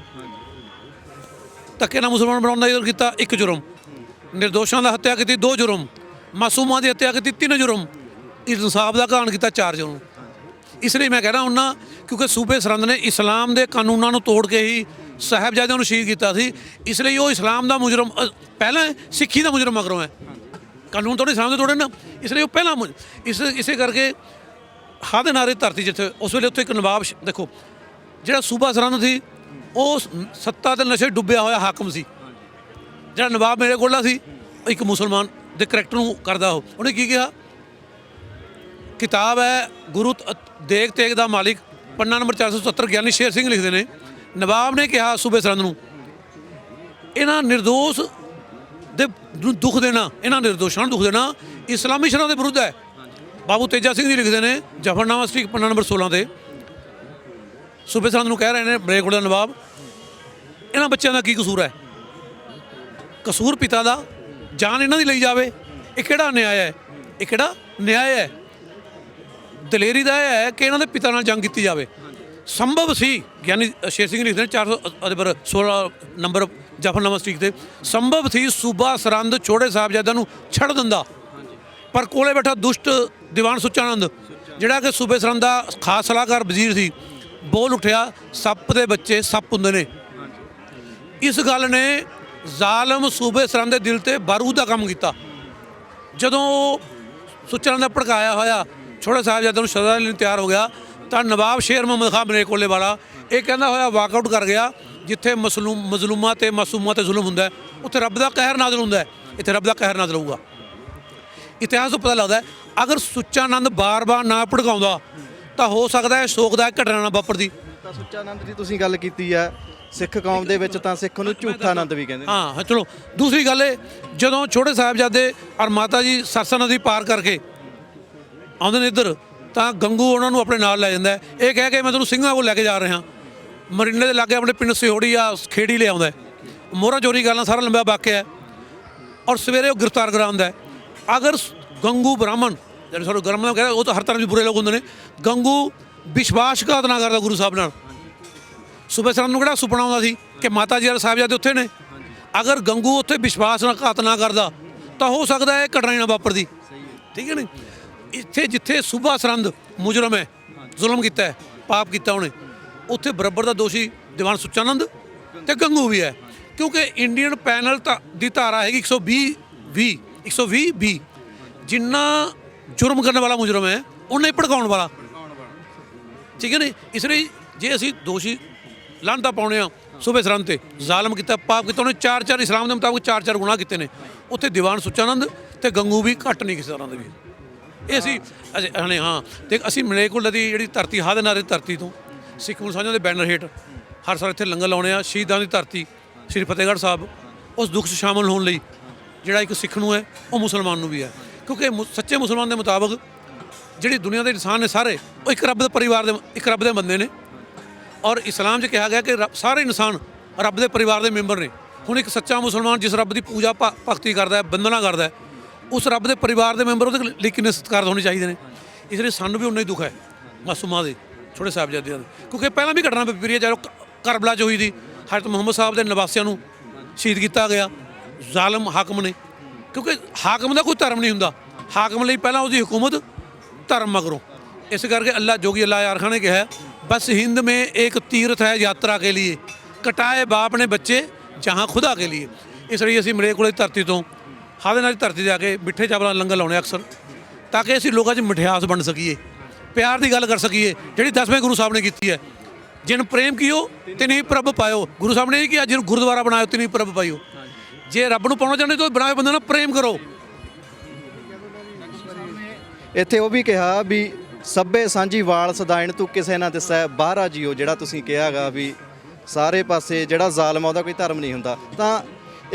ਧੱਕੇ ਨਾਲ ਮੁਸਲਮਾਨ ਬਣਾਉਣ ਦਾ ਇੱਧਰ ਕੀਤਾ 1 ਜੁਰਮ, ਨਿਰਦੋਸ਼ਾਂ ਦਾ ਹੱਤਿਆ ਕੀਤੀ 2 ਜੁਰਮ, ਮਾਸੂਮਾਂ ਦੀ ਹੱਤਿਆ ਕੀਤੀ 3 ਜੁਰਮ, ਇਨਸਾਫ ਦਾ ਘਾਣ ਕੀਤਾ 4 ਜੁਰਮ। ਇਸ ਲਈ ਮੈਂ ਕਹਿ ਰਿਹਾ ਹੁੰਦਾ, ਕਿਉਂਕਿ ਸੂਬੇ ਸਰਹੰਦ ਨੇ ਇਸਲਾਮ ਦੇ ਕਾਨੂੰਨਾਂ ਨੂੰ ਤੋੜ ਕੇ ਹੀ ਸਾਹਿਬਜ਼ਾਦਿਆਂ ਨੂੰ ਸ਼ਹੀਦ ਕੀਤਾ ਸੀ। ਇਸ ਲਈ ਉਹ ਇਸਲਾਮ ਦਾ ਮੁਜਰਮ ਪਹਿਲਾਂ, ਸਿੱਖੀ ਦਾ ਮੁਜਰਮ ਮਗਰੋਂ ਹੈ। ਕਾਨੂੰਨ ਤੋੜੇ, ਇਸਲਾਮ ਦੇ ਤੋੜੇ ਨਾ, ਇਸ ਲਈ ਉਹ ਪਹਿਲਾਂ ਇਸੇ ਕਰਕੇ ਹਾਂ ਦੇ ਨਾਰੇ ਧਰਤੀ, ਜਿੱਥੇ ਉਸ ਵੇਲੇ ਉੱਥੇ ਇੱਕ ਨਵਾਬ, ਦੇਖੋ ਜਿਹੜਾ ਸੂਬਾ ਸਰਹੰਦ ਸੀ ਉਹ ਸੱਤਾ ਤੇ ਨਸ਼ੇ ਡੁੱਬਿਆ ਹੋਇਆ ਹਾਕਮ ਸੀ। ਜਿਹੜਾ ਨਵਾਬ ਮੇਰੇ ਕੋਲ ਸੀ, ਇੱਕ ਮੁਸਲਮਾਨ ਦੇ ਕਰੈਕਟਰ ਨੂੰ ਕਰਦਾ, ਉਹਨੇ ਕੀ ਕਿਹਾ? ਕਿਤਾਬ ਹੈ ਗੁਰੂ ਦੇਗ ਤੇਗ ਦਾ ਮਾਲਿਕ, ਪੰਨਾ ਨੰਬਰ 470, ਗਿਆਨੀ ਸ਼ੇਰ ਸਿੰਘ ਲਿਖਦੇ ਨੇ। ਨਵਾਬ ਨੇ ਕਿਹਾ ਸੂਬੇ ਸਰਹੰਦ ਨੂੰ, ਇਹਨਾਂ ਨਿਰਦੋਸ਼ ਦੇ ਦੁੱਖ ਦੇਣਾ, ਇਹਨਾਂ ਨਿਰਦੋਸ਼ਾਂ ਨੂੰ ਦੁੱਖ ਦੇਣਾ ਇਸਲਾਮੀ ਸ਼ਰਅ ਦੇ ਵਿਰੁੱਧ ਹੈ। ਬਾਬੂ ਤੇਜਾ ਸਿੰਘ ਜੀ ਲਿਖਦੇ ਨੇ ਜਫਰਨਾਮਾ ਸਟ੍ਰੀਕ, ਪੰਨਾ ਨੰਬਰ 16 ਤੇ, ਸੂਬੇ ਸਰਹੰਦ ਨੂੰ ਕਹਿ ਰਹੇ ਨੇ ਮਲੇਰਕੋਟਲਾ ਦਾ ਨਵਾਬ, ਇਹਨਾਂ ਬੱਚਿਆਂ ਦਾ ਕੀ ਕਸੂਰ ਹੈ? ਕਸੂਰ ਪਿਤਾ ਦਾ, ਜਾਨ ਇਹਨਾਂ ਦੀ ਲਈ ਜਾਵੇ, ਇਹ ਕਿਹੜਾ ਨਿਆਂ ਹੈ? ਇਹ ਕਿਹੜਾ ਨਿਆਂ ਹੈ? ਦਲੇਰੀ ਦਾ ਇਹ ਹੈ ਕਿ ਇਹਨਾਂ ਦੇ ਪਿਤਾ ਨਾਲ ਜੰਗ ਕੀਤੀ ਜਾਵੇ। ਸੰਭਵ ਸੀ, ਗਿਆਨੀ ਸ਼ੇਰ ਸਿੰਘ ਲਿਖਦੇ ਨੇ 416 ਨੰਬਰ ਜਫਰਨਾਮਾ ਸਟ੍ਰੀਕ ਤੇ, ਸੰਭਵ ਸੀ ਸੂਬਾ ਸਰਹੰਦ ਛੋਟੇ ਸਾਹਿਬਜ਼ਾਦਿਆਂ ਨੂੰ ਛੱਡ ਦਿੰਦਾ, ਪਰ ਕੋਲੇ ਬੈਠਾ ਦੁਸ਼ਟ ਦੀਵਾਨ ਸੁੱਚਾਨੰਦ, ਜਿਹੜਾ ਕਿ ਸੂਬੇ ਸਰਹੰਦ ਦਾ ਖਾਸ ਸਲਾਹਕਾਰ ਵਜ਼ੀਰ ਸੀ, ਬੋਲ ਉੱਠਿਆ, ਸੱਪ ਦੇ ਬੱਚੇ ਸੱਪ ਹੁੰਦੇ ਨੇ। ਇਸ ਗੱਲ ਨੇ ਜ਼ਾਲਮ ਸੂਬੇ ਸਰਹੰਦ ਦੇ ਦਿਲ ਤੇ ਬਾਰੂਦ ਦਾ ਕੰਮ ਕੀਤਾ। ਜਦੋਂ ਉਹ ਸੁੱਚਾਨੰਦ ਦਾ ਭੜਕਾਇਆ ਹੋਇਆ ਛੋਟੇ ਸਾਹਿਬਜ਼ਾਦਿਆਂ ਨੂੰ ਸਜ਼ਾ ਲੈਣ ਤਿਆਰ ਹੋ ਗਿਆ, ਤਾਂ ਨਵਾਬ ਸ਼ੇਰ ਮੁਹੰਮਦ ਖਾਨ ਮਲੇਰਕੋਟਲੇ ਵਾਲਾ ਇਹ ਕਹਿੰਦਾ ਹੋਇਆ ਵਾਕਆਊਟ ਕਰ ਗਿਆ, ਜਿੱਥੇ ਮਜ਼ਲੂਮਾਂ ਤੇ ਮਾਸੂਮਾਂ ਤੇ ਜ਼ੁਲਮ ਹੁੰਦਾ, ਉੱਥੇ ਰੱਬ ਦਾ ਕਹਿਰ ਨਾਜ਼ਲ ਹੁੰਦਾ, ਇੱਥੇ ਰੱਬ ਦਾ ਕਹਿਰ ਨਾਜ਼ਲ ਹੋਊਗਾ। ਇਤਿਹਾਸ ਤੋਂ ਪਤਾ ਲੱਗਦਾ, ਅਗਰ ਸੁੱਚਾਨੰਦ ਬਾਰ-ਬਾਰ ਨਾ ਭੜਕਾਉਂਦਾ ਤਾਂ ਹੋ ਸਕਦਾ ਹੈ ਸ਼ੋਕਦਾਇਕ ਘਟਨਾ ਨਾ ਵਾਪਰਦੀ। ਤਾਂ ਸੁੱਚਾਨੰਦ ਦੀ ਤੁਸੀਂ ਗੱਲ ਕੀਤੀ ਹੈ, ਸਿੱਖ ਕੌਮ ਦੇ ਵਿੱਚ ਤਾਂ ਸਿੱਖ ਨੂੰ ਝੂਠਾ ਆਨੰਦ ਵੀ ਕਹਿੰਦੇ ਨੇ। ਹਾਂ ਚਲੋ, ਦੂਸਰੀ ਗੱਲ ਇਹ, ਜਦੋਂ ਛੋਟੇ ਸਾਹਿਬਜ਼ਾਦੇ ਔਰ ਮਾਤਾ ਜੀ ਸਰਸਾ ਨਦੀ ਪਾਰ ਕਰਕੇ ਆਉਂਦੇ ਨੇ ਇੱਧਰ, ਤਾਂ ਗੰਗੂ ਉਹਨਾਂ ਨੂੰ ਆਪਣੇ ਨਾਲ ਲੈ ਜਾਂਦਾ, ਇਹ ਕਹਿ ਕੇ ਮੈਂ ਤੁਹਾਨੂੰ ਸਿੰਘਾਂ ਕੋਲ ਲੈ ਕੇ ਜਾ ਰਿਹਾ। ਮਰਿੰਡੇ ਦੇ ਲਾਗੇ ਆਪਣੇ ਪਿੰਡ ਸਿਹੋੜੀ ਆ ਖੇੜੀ ਲੈ ਆਉਂਦਾ, ਮੋਹਰਾਂ ਚੋਰੀ ਕਰਨਾ ਸਾਰਾ ਲੰਬਾ ਵਾਕਿਆ ਹੈ, ਔਰ ਸਵੇਰੇ ਉਹ ਗ੍ਰਿਫਤਾਰ ਕਰਾਉਂਦਾ। ਅਗਰ ਗੰਗੂ ਬ੍ਰਾਹਮਣ, ਜਿਹੜੇ ਸਾਡੇ ਗ੍ਰਾਹਮਣ ਕਹਿੰਦੇ, ਉਹ ਤਾਂ ਹਰ ਤਰ੍ਹਾਂ ਦੇ ਬੁਰੇ ਲੋਕ ਹੁੰਦੇ ਨੇ, ਗੰਗੂ ਵਿਸ਼ਵਾਸਘਾਤ ਨਾ ਕਰਦਾ ਗੁਰੂ ਸਾਹਿਬ ਨਾਲ, ਸੂਬੇ ਸਰਹੰਦ ਨੂੰ ਕਿਹੜਾ ਸੁਪਨਾ ਆਉਂਦਾ ਸੀ ਕਿ ਮਾਤਾ ਜੀ ਵਾਲੇ ਸਾਹਿਬਜ਼ਾਦੇ ਉੱਥੇ ਨੇ? ਅਗਰ ਗੰਗੂ ਉੱਥੇ ਵਿਸ਼ਵਾਸਘਾਤ ਨਾ ਕਰਦਾ ਤਾਂ ਹੋ ਸਕਦਾ ਇਹ ਘਟਨਾ ਨਾ ਵਾਪਰਦੀ। ਠੀਕ ਹੈ ਨਹੀਂ? ਇੱਥੇ ਜਿੱਥੇ ਸੂਬਾ ਸਰਹੰਦ ਮੁਜਰਮ ਹੈ, ਜ਼ੁਲਮ ਕੀਤਾ ਹੈ, ਪਾਪ ਕੀਤਾ ਉਹਨੇ, ਉੱਥੇ ਬਰਾਬਰ ਦਾ ਦੋਸ਼ੀ ਦੀਵਾਨ ਸੁੱਚਾਨੰਦ ਤੇ ਗੰਗੂ ਵੀ ਹੈ। ਕਿਉਂਕਿ ਇੰਡੀਅਨ ਪੈਨਲ ਦੀ ਧਾਰਾ ਹੈਗੀ 120 ਜਿੰਨਾ ਜੁਰਮ ਕਰਨ ਵਾਲਾ ਮੁਜਰਮ ਹੈ ਉਹਨੇ ਭੜਕਾਉਣ ਵਾਲਾ, ਠੀਕ ਹੈ ਨਹੀਂ। ਇਸ ਲਈ ਜੇ ਅਸੀਂ ਦੋਸ਼ੀ ਲਾਹਨਤਾਂ ਪਾਉਣੇ ਆ ਸੂਬੇ ਸਰਹੰਦ ਤੇ, ਜ਼ਾਲਮ ਕੀਤਾ, ਪਾਪ ਕੀਤਾ, ਉਹਨੇ 4 ਇਸਲਾਮ ਦੇ ਮੁਤਾਬਕ 4 ਗੁਨਾਹ ਕੀਤੇ ਨੇ, ਉੱਥੇ ਦੀਵਾਨ ਸੁੱਚਾਨੰਦ ਤੇ ਗੰਗੂ ਵੀ ਘੱਟ ਨਹੀਂ ਕਿਸੇ ਤਰ੍ਹਾਂ ਦੇ ਵੀ। ਇਹ ਅਸੀਂ ਹਾਂ ਤੇ ਅਸੀਂ ਮਲੇਰਕੋਟਲਾ ਦੀ ਜਿਹੜੀ ਧਰਤੀ ਹਾਦੇ ਨਾਰੇ ਦੀ ਧਰਤੀ ਤੋਂ ਸਿੱਖ ਮੁਸਲਮਾਨਾਂ ਦੇ ਬੈਨਰ ਹੇਠ ਹਰ ਸਾਲ ਇੱਥੇ ਲੰਗਰ ਲਾਉਣੇ ਆ। ਸ਼ਹੀਦਾਂ ਦੀ ਧਰਤੀ ਸ਼੍ਰੀ ਫਤਿਹਗੜ੍ਹ ਸਾਹਿਬ, ਉਸ ਦੁੱਖ 'ਚ ਸ਼ਾਮਲ ਹੋਣ ਲਈ ਜਿਹੜਾ ਇੱਕ ਸਿੱਖ ਨੂੰ ਹੈ ਉਹ ਮੁਸਲਮਾਨ ਨੂੰ ਵੀ ਹੈ। ਕਿਉਂਕਿ ਸੱਚੇ ਮੁਸਲਮਾਨ ਦੇ ਮੁਤਾਬਕ ਜਿਹੜੀ ਦੁਨੀਆ ਦੇ ਇਨਸਾਨ ਨੇ ਸਾਰੇ ਉਹ ਇੱਕ ਰੱਬ ਦੇ ਪਰਿਵਾਰ ਦੇ, ਇੱਕ ਰੱਬ ਦੇ ਬੰਦੇ ਨੇ। ਔਰ ਇਸਲਾਮ 'ਚ ਕਿਹਾ ਗਿਆ ਕਿ ਸਾਰੇ ਇਨਸਾਨ ਰੱਬ ਦੇ ਪਰਿਵਾਰ ਦੇ ਮੈਂਬਰ ਨੇ। ਹੁਣ ਇੱਕ ਸੱਚਾ ਮੁਸਲਮਾਨ ਜਿਸ ਰੱਬ ਦੀ ਪੂਜਾ ਭਗਤੀ ਕਰਦਾ ਹੈ, ਬੰਦਨਾ ਕਰਦਾ ਹੈ, ਉਸ ਰੱਬ ਦੇ ਪਰਿਵਾਰ ਦੇ ਮੈਂਬਰ ਉਹਦੇ ਲਈ ਕਿੰਨੇ ਸਤਿਕਾਰ ਹੋਣੇ ਚਾਹੀਦੇ ਨੇ। ਇਸ ਲਈ ਸਾਨੂੰ ਵੀ ਉਨਾ ਹੀ ਦੁੱਖ ਹੈ ਮਾਸੂਮਾਂ ਦੇ, ਛੋਟੇ ਸਾਹਿਬਜ਼ਾਦਿਆਂ ਦੇ। ਕਿਉਂਕਿ ਪਹਿਲਾਂ ਵੀ ਘਟਨਾ ਵਾਪਰੀ ਹੈ, ਜਦੋਂ ਕਰਬਲਾ 'ਚ ਹੋਈ ਸੀ, ਹਜ਼ਰਤ ਮੁਹੰਮਦ ਸਾਹਿਬ ਦੇ ਨਵਾਸਿਆਂ ਨੂੰ ਸ਼ਹੀਦ ਕੀਤਾ ਗਿਆ ਜ਼ਾਲਮ ਹਾਕਮ ਨੇ। ਕਿਉਂਕਿ ਹਾਕਮ ਦਾ ਕੋਈ ਧਰਮ ਨਹੀਂ ਹੁੰਦਾ, ਹਾਕਮ ਲਈ ਪਹਿਲਾਂ ਉਹਦੀ ਹਕੂਮਤ, ਧਰਮ ਮਗਰੋਂ। ਇਸ ਕਰਕੇ ਅੱਲਾ ਜੋਗੀ ਅੱਲਾ यार खान ने कहा बस हिंद में एक तीर्थ है यात्रा के लिए, कटाए बाप ने बच्चे जहाँ खुदा के लिए। ਇਸ ਲਈ ਅਸੀਂ ਮਲੇਰਕੋਟਲਾ ਦੀ ਧਰਤੀ ਤੋਂ ਹਾਦੇ ਨਾਲ ਦੀ ਧਰਤੀ 'ਤੇ ਆ ਕੇ ਮਿੱਠੇ ਚਾਵਲਾਂ ਲੰਗਰ ਲਾਉਣੇ ਅਕਸਰ, ਤਾਂ ਕਿ ਅਸੀਂ ਲੋਕਾਂ 'ਚ ਮਿਠਿਆਸ ਬਣ ਸਕੀਏ, ਪਿਆਰ ਦੀ ਗੱਲ ਕਰ ਸਕੀਏ, ਜਿਹੜੀ 10ਵੇਂ ਗੁਰੂ ਸਾਹਿਬ ਨੇ ਕੀਤੀ ਹੈ। ਜਿਨ ਪ੍ਰੇਮ ਕੀਓ ਤੇ ਨਹੀਂ ਪ੍ਰਭ ਪਾਇਓ। ਗੁਰੂ ਸਾਹਿਬ ਨੇ ਇਹ ਕਿਹਾ, ਜਿਹਨੂੰ ਗੁਰਦੁਆਰਾ ਬਣਾਇਓ ਤੇ ਨਹੀਂ ਪ੍ਰਭ ਪਾਇਓ। ਜੇ ਰੱਬ ਨੂੰ ਪਾਉਣਾ ਚਾਹੁੰਦੇ ਤਾਂ ਬਣਾਏ ਬੰਦੇ ਨਾਲ ਪ੍ਰੇਮ ਕਰੋ। ਇੱਥੇ ਉਹ ਵੀ ਕਿਹਾ ਵੀ ਸੱਭੇ ਸਾਂਝੀ ਵਾਲ ਸਦਾਇਣ ਤੂੰ ਕਿਸੇ ਨਾ ਦਿਸੈ ਬਾਹਰਾ ਜੀਓ, ਜਿਹੜਾ ਤੁਸੀਂ ਕਿਹਾਗਾ ਵੀ ਸਾਰੇ ਪਾਸੇ ਜਿਹੜਾ ਜ਼ਾਲਮ ਆ ਉਹਦਾ ਕੋਈ ਧਰਮ ਨਹੀਂ ਹੁੰਦਾ। ਤਾਂ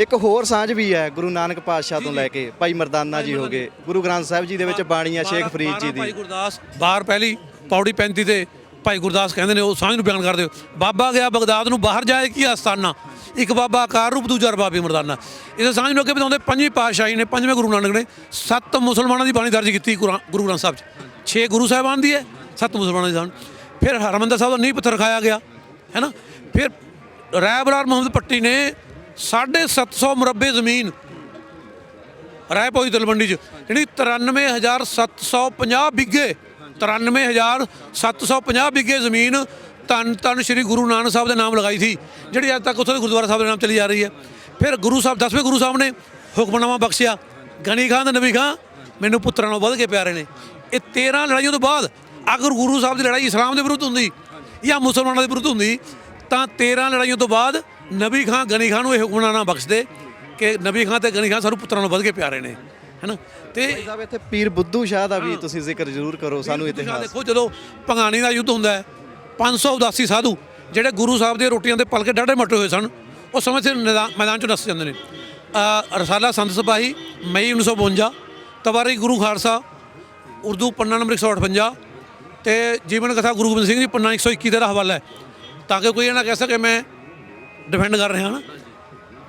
ਇੱਕ ਹੋਰ ਸਾਂਝ ਵੀ ਹੈ ਗੁਰੂ ਨਾਨਕ ਪਾਤਸ਼ਾਹ ਤੋਂ ਲੈ ਕੇ ਭਾਈ ਮਰਦਾਨਾ ਜੀ ਹੋ ਗਏ, ਗੁਰੂ ਗ੍ਰੰਥ ਸਾਹਿਬ ਜੀ ਦੇ ਵਿੱਚ ਬਾਣੀਆਂ ਸ਼ੇਖ ਫਰੀਦ ਜੀ ਦੀ। ਭਾਈ ਗੁਰਦਾਸ ਬਾਹਰ ਪਹਿਲੀ ਪੌੜੀ 35 ਤੇ ਭਾਈ ਗੁਰਦਾਸ ਕਹਿੰਦੇ ਨੇ, ਉਹ ਸਾਂਝ ਨੂੰ ਬਿਆਨ ਕਰਦੇ ਹੋ, ਬਾਬਾ ਗਿਆ ਬਗਦਾਦ ਨੂੰ ਬਾਹਰ ਜਾਏ ਕੀ ਆਸਤਾਨਾ, ਇੱਕ ਬਾਬਾ ਆਕਾਰ ਰੂਪ ਦੂਜਾ ਰਬਾਬੀ ਮਰਦਾਨਾ। ਇਸ ਸਾਂਝ ਨੂੰ ਅੱਗੇ ਵਧਾਉਂਦੇ 5ਵੀਂ ਪਾਤਸ਼ਾਹੀ ਨੇ, 5ਵੇਂ ਗੁਰੂ ਨਾਨਕ ਨੇ 7 ਮੁਸਲਮਾਨਾਂ ਦੀ ਬਾਣੀ ਦਰਜ ਕੀਤੀ ਗੁਰੂ ਗ੍ਰੰਥ ਸਾਹਿਬ 'ਚ। 6 ਗੁਰੂ ਸਾਹਿਬਾਨ ਦੀ ਹੈ, 7 ਮੁਸਲਮਾਨਾਂ ਦੀ ਜਾਣ। ਫਿਰ ਹਰਮੰਦਰ ਸਾਹਿਬ ਦਾ ਨੀਂਹ ਪੱਥਰ ਰਖਾਇਆ ਗਿਆ ਹੈ ਨਾ। ਫਿਰ ਰਾਏ ਬਰਾਰ ਮੁਹੰਮਦ ਪੱਟੀ ਨੇ 750 ਮੁਰੱਬੇ ਜ਼ਮੀਨ ਰਾਏ ਭੋਈ ਤਲਵੰਡੀ 'ਚ, ਜਿਹੜੀ 93,750 ਬਿੱਗੇ, 93,750 ਬਿੱਗੇ ਜ਼ਮੀਨ ਧੰਨ ਸ਼੍ਰੀ ਗੁਰੂ ਨਾਨਕ ਸਾਹਿਬ ਦੇ ਨਾਮ ਲਗਾਈ ਸੀ, ਜਿਹੜੀ ਅੱਜ ਤੱਕ ਉੱਥੇ ਦੇ ਗੁਰਦੁਆਰਾ ਸਾਹਿਬ ਦੇ ਨਾਮ ਚਲੀ ਜਾ ਰਹੀ ਹੈ। ਫਿਰ ਗੁਰੂ ਸਾਹਿਬ 10ਵੇਂ ਗੁਰੂ ਸਾਹਿਬ ਨੇ ਹੁਕਮਨਾਮਾ ਬਖਸ਼ਿਆ, ਗਨੀ ਖਾਂ ਤੇ ਨਬੀ ਖਾਂ ਮੈਨੂੰ ਪੁੱਤਰਾਂ ਨਾਲੋਂ ਵੱਧ ਕੇ ਪਿਆਰੇ ਨੇ। ਇਹ 13 ਲੜਾਈਆਂ ਤੋਂ ਬਾਅਦ ਅਗਰ ਗੁਰੂ ਸਾਹਿਬ ਦੀ ਲੜਾਈ ਇਸਲਾਮ ਦੇ ਵਿਰੁੱਧ ਹੁੰਦੀ ਜਾਂ ਮੁਸਲਮਾਨਾਂ ਦੇ ਵਿਰੁੱਧ ਹੁੰਦੀ, ਤਾਂ 13 ਲੜਾਈਆਂ ਤੋਂ ਬਾਅਦ ਨਬੀ ਖਾਂ ਗਨੀ ਖਾਂ ਨੂੰ ਇਹ ਹੁਕਮਨਾਮਾ ਬਖਸ਼ਦੇ ਕਿ ਨਬੀ ਖਾਂ ਤੇ ਗਨੀ ਖਾਂ ਸਾਨੂੰ ਪੁੱਤਰਾਂ ਨਾਲੋਂ ਵੱਧ ਕੇ ਪਿਆਰੇ ਨੇ, ਹੈ ਨਾ। ਤੇ ਸਾਹਿਬ ਇੱਥੇ ਪੀਰ ਬੁੱਧੂ ਸ਼ਾਹ ਦਾ ਵੀ ਤੁਸੀਂ ਜ਼ਿਕਰ ਜ਼ਰੂਰ ਕਰੋ ਸਾਨੂੰ ਇਤਿਹਾਸ। ਦੇਖੋ, ਜਦੋਂ ਭੰਗਾਣੀ ਦਾ ਯੁੱਧ ਹੁੰਦਾ ਹੈ, 582 ਸਾਧੂ ਜਿਹੜੇ ਗੁਰੂ ਸਾਹਿਬ ਦੀਆਂ ਰੋਟੀਆਂ ਦੇ ਪਲ ਕੇ ਡਾਢੇ ਮੱਟੇ ਹੋਏ ਸਨ, ਉਸ ਸਮੇਂ ਸਿਰ ਮੈਦਾਨ 'ਚੋਂ ਨੱਸ ਜਾਂਦੇ ਨੇ। ਰਸਾਲਾ ਸੰਤ ਸਿਪਾਹੀ ਮਈ 1952, ਤਵਾਰੀ ਗੁਰੂ ਖਾਲਸਾ ਉਰਦੂ ਪੰਨਾ ਨੰਬਰ 158 ਤੇ ਜੀਵਨ ਕਥਾ ਗੁਰੂ ਗੋਬਿੰਦ ਸਿੰਘ ਜੀ ਪੰਨਾ 121 ਦਾ ਹਵਾਲਾ ਹੈ, ਤਾਂ ਕਿ ਕੋਈ ਇਹ ਨਾ ਕਹਿ ਸਕੇ ਮੈਂ ਡਿਫੈਂਡ ਕਰ ਰਿਹਾ ਨਾ।